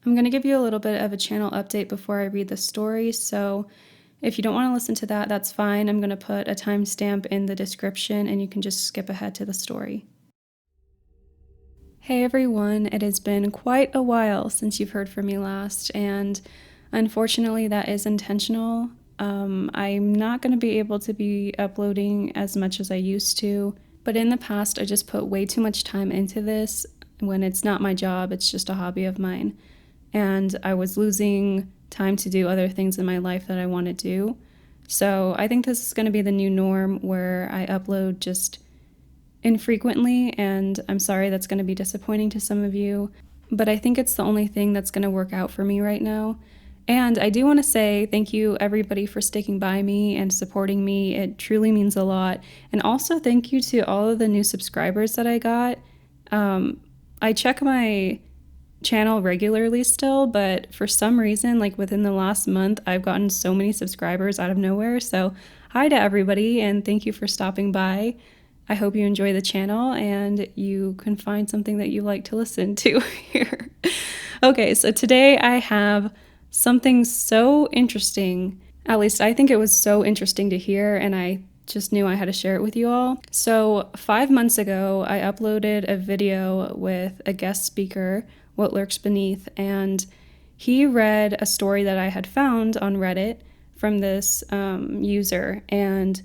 I'm going to give you a little bit of a channel update before I read the story, so if you don't want to listen to that, that's fine. I'm going to put a timestamp in the description and you can just skip ahead to the story. Hey everyone, it has been quite a while since you've heard from me last, and unfortunately that is intentional. I'm not going to be able to be uploading as much as I used to, but in the past I just put way too much time into this when it's not my job, it's just a hobby of mine. And I was losing time to do other things in my life that I want to do. So I think this is going to be the new norm where I upload just infrequently, and I'm sorry that's going to be disappointing to some of you, but I think it's the only thing that's going to work out for me right now. And I do want to say thank you everybody for sticking by me and supporting me. It truly means a lot. And also thank you to all of the new subscribers that I got. I check my channel regularly still, but for some reason, like within the last month, I've gotten so many subscribers out of nowhere. So hi to everybody and thank you for stopping by. I hope you enjoy the channel and you can find something that you like to listen to here. Okay, so today I have something so interesting. At least I think it was so interesting to hear, and I just knew I had to share it with you all. So 5 months ago, I uploaded a video with a guest speaker, What Lurks Beneath, and he read a story that I had found on Reddit from this user, and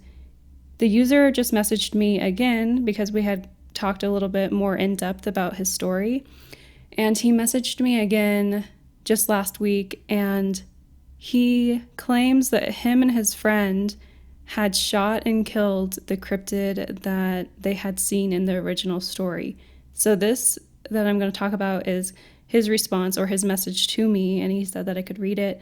the user just messaged me again because we had talked a little bit more in depth about his story, and he messaged me again just last week, and he claims that him and his friend had shot and killed the cryptid that they had seen in the original story. So this that I'm going to talk about is his response or his message to me, and he said that I could read it.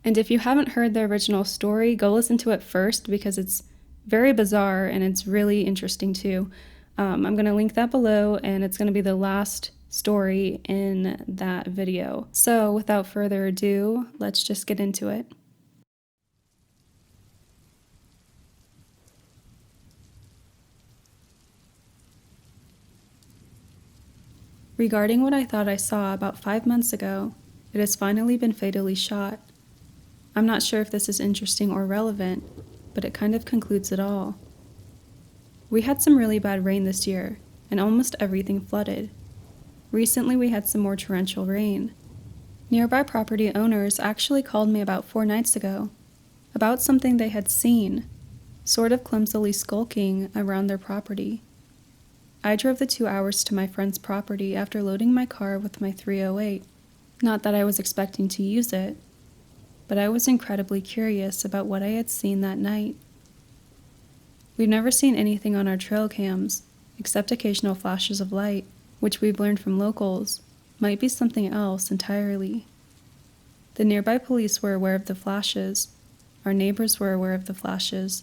And if you haven't heard the original story, go listen to it first because it's very bizarre and it's really interesting too. I'm going to link that below, and it's going to be the last story in that video. So without further ado, let's just get into it. Regarding what I thought I saw about 5 months ago, it has finally been fatally shot. I'm not sure if this is interesting or relevant, but it kind of concludes it all. We had some really bad rain this year, and almost everything flooded. Recently we had some more torrential rain. Nearby property owners actually called me about 4 nights ago, about something they had seen, sort of clumsily skulking around their property. I drove the 2 hours to my friend's property after loading my car with my 308. Not that I was expecting to use it, but I was incredibly curious about what I had seen that night. We've never seen anything on our trail cams, except occasional flashes of light, which we've learned from locals might be something else entirely. The nearby police were aware of the flashes, our neighbors were aware of the flashes,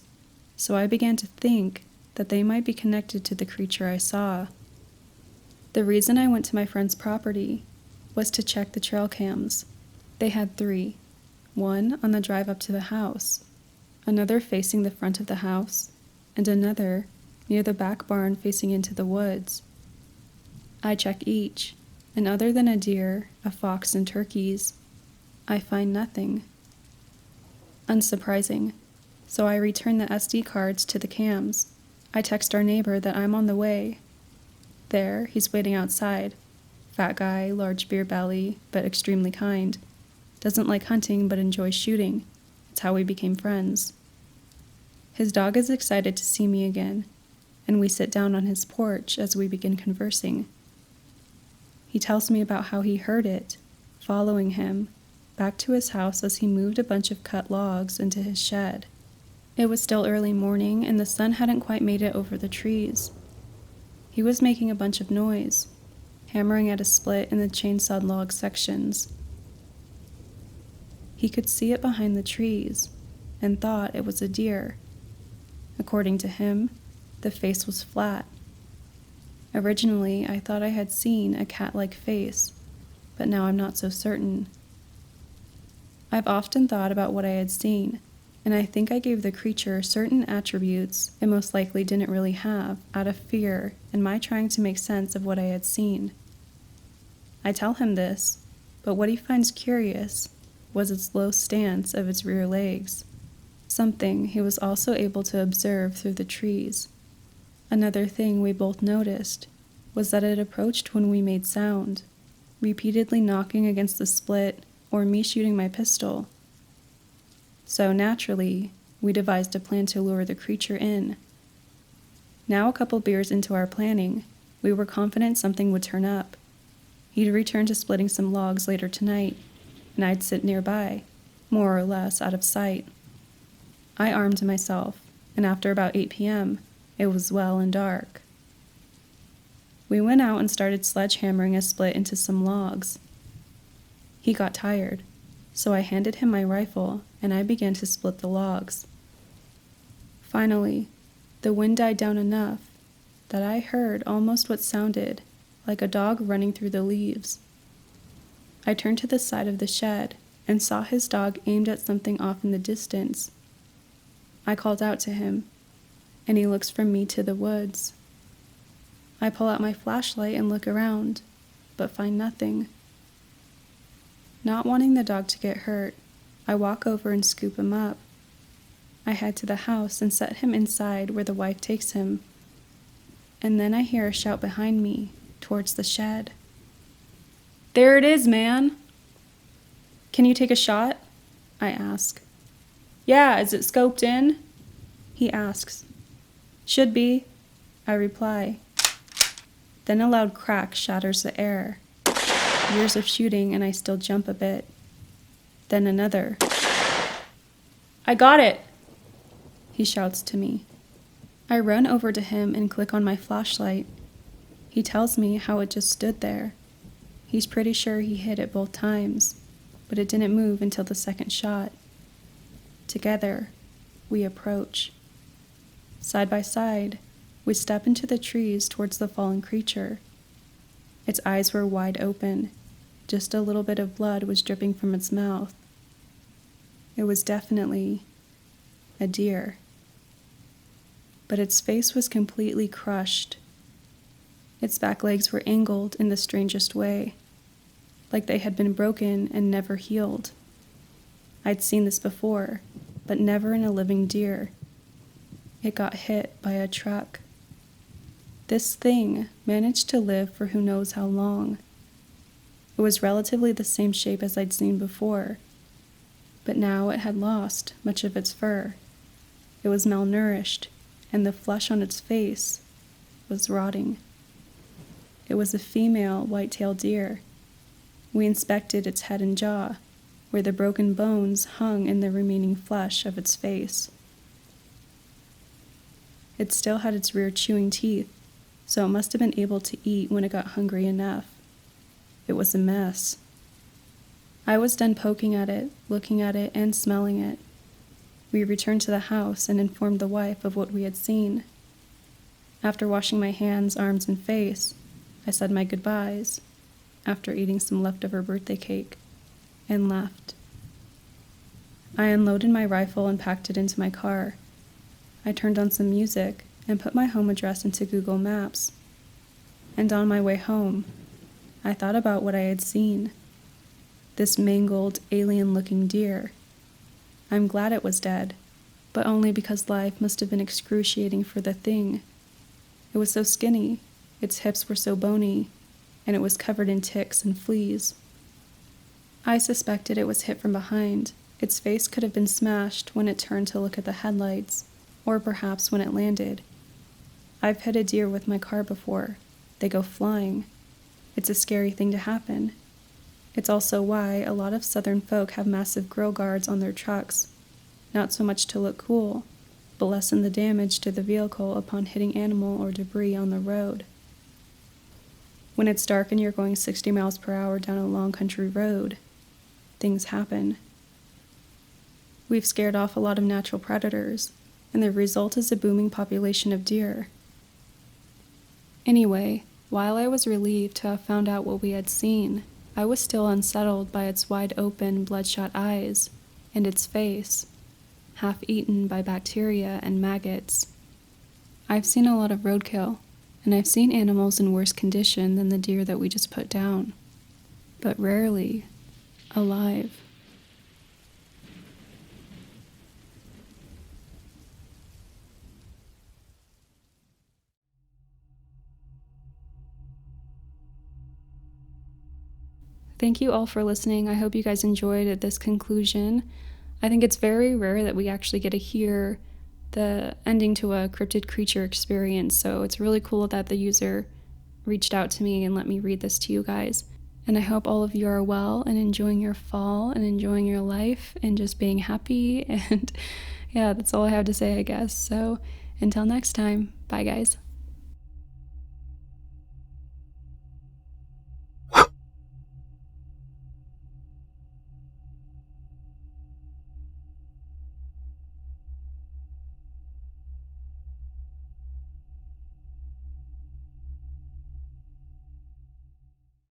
so I began to think that they might be connected to the creature I saw. The reason I went to my friend's property was to check the trail cams. They had 3, one on the drive up to the house, another facing the front of the house, and another near the back barn facing into the woods. I check each, and other than a deer, a fox, and turkeys, I find nothing. Unsurprising, so I return the SD cards to the cams. I text our neighbor that I'm on the way. There, he's waiting outside. Fat guy, large beer belly, but extremely kind. Doesn't like hunting, but enjoys shooting. It's how we became friends. His dog is excited to see me again, and we sit down on his porch as we begin conversing. He tells me about how he heard it, following him, back to his house as he moved a bunch of cut logs into his shed. It was still early morning, and the sun hadn't quite made it over the trees. He was making a bunch of noise, hammering at a split in the chainsawed log sections. He could see it behind the trees, and thought it was a deer. According to him, the face was flat. Originally, I thought I had seen a cat-like face, but now I'm not so certain. I've often thought about what I had seen, and I think I gave the creature certain attributes it most likely didn't really have, out of fear and my trying to make sense of what I had seen. I tell him this, but what he finds curious was its low stance of its rear legs, something he was also able to observe through the trees. Another thing we both noticed was that it approached when we made sound, repeatedly knocking against the split or me shooting my pistol. So naturally, we devised a plan to lure the creature in. Now a couple beers into our planning, we were confident something would turn up. He'd return to splitting some logs later tonight, and I'd sit nearby, more or less out of sight. I armed myself, and after about 8 p.m., it was well and dark. We went out and started sledgehammering a split into some logs. He got tired, so I handed him my rifle and I began to split the logs. Finally, the wind died down enough that I heard almost what sounded like a dog running through the leaves. I turned to the side of the shed and saw his dog aimed at something off in the distance. I called out to him, and he looks from me to the woods. I pull out my flashlight and look around, but find nothing. Not wanting the dog to get hurt, I walk over and scoop him up. I head to the house and set him inside where the wife takes him. And then I hear a shout behind me, towards the shed. "There it is, man!" "Can you take a shot?" I ask. "Yeah, is it scoped in?" he asks. "Should be," I reply. Then a loud crack shatters the air. Years of shooting and I still jump a bit. Then another. "I got it!" he shouts to me. I run over to him and click on my flashlight. He tells me how it just stood there. He's pretty sure he hit it both times, but it didn't move until the second shot. Together, we approach. Side by side, we step into the trees towards the fallen creature. Its eyes were wide open. Just a little bit of blood was dripping from its mouth. It was definitely a deer. But its face was completely crushed. Its back legs were angled in the strangest way, like they had been broken and never healed. I'd seen this before, but never in a living deer. It got hit by a truck. This thing managed to live for who knows how long. It was relatively the same shape as I'd seen before, but now it had lost much of its fur. It was malnourished, and the flesh on its face was rotting. It was a female white-tailed deer. We inspected its head and jaw, where the broken bones hung in the remaining flesh of its face. It still had its rear chewing teeth, so it must have been able to eat when it got hungry enough. It was a mess. I was done poking at it, looking at it, and smelling it. We returned to the house and informed the wife of what we had seen. After washing my hands, arms, and face, I said my goodbyes, after eating some leftover birthday cake, and left. I unloaded my rifle and packed it into my car. I turned on some music and put my home address into Google Maps. And on my way home, I thought about what I had seen. This mangled, alien-looking deer. I'm glad it was dead, but only because life must have been excruciating for the thing. It was so skinny, its hips were so bony, and it was covered in ticks and fleas. I suspected it was hit from behind. Its face could have been smashed when it turned to look at the headlights, or perhaps when it landed. I've hit a deer with my car before. They go flying. It's a scary thing to happen. It's also why a lot of southern folk have massive grill guards on their trucks, not so much to look cool, but lessen the damage to the vehicle upon hitting animal or debris on the road. When it's dark and you're going 60 miles per hour down a long country road, things happen. We've scared off a lot of natural predators, and the result is a booming population of deer. Anyway, while I was relieved to have found out what we had seen, I was still unsettled by its wide-open, bloodshot eyes, and its face, half-eaten by bacteria and maggots. I've seen a lot of roadkill, and I've seen animals in worse condition than the deer that we just put down, but rarely alive. Thank you all for listening. I hope you guys enjoyed this conclusion. I think it's very rare that we actually get to hear the ending to a cryptid creature experience, so it's really cool that the user reached out to me and let me read this to you guys. And I hope all of you are well and enjoying your fall and enjoying your life and just being happy. And yeah, that's all I have to say, I guess. So until next time, bye guys.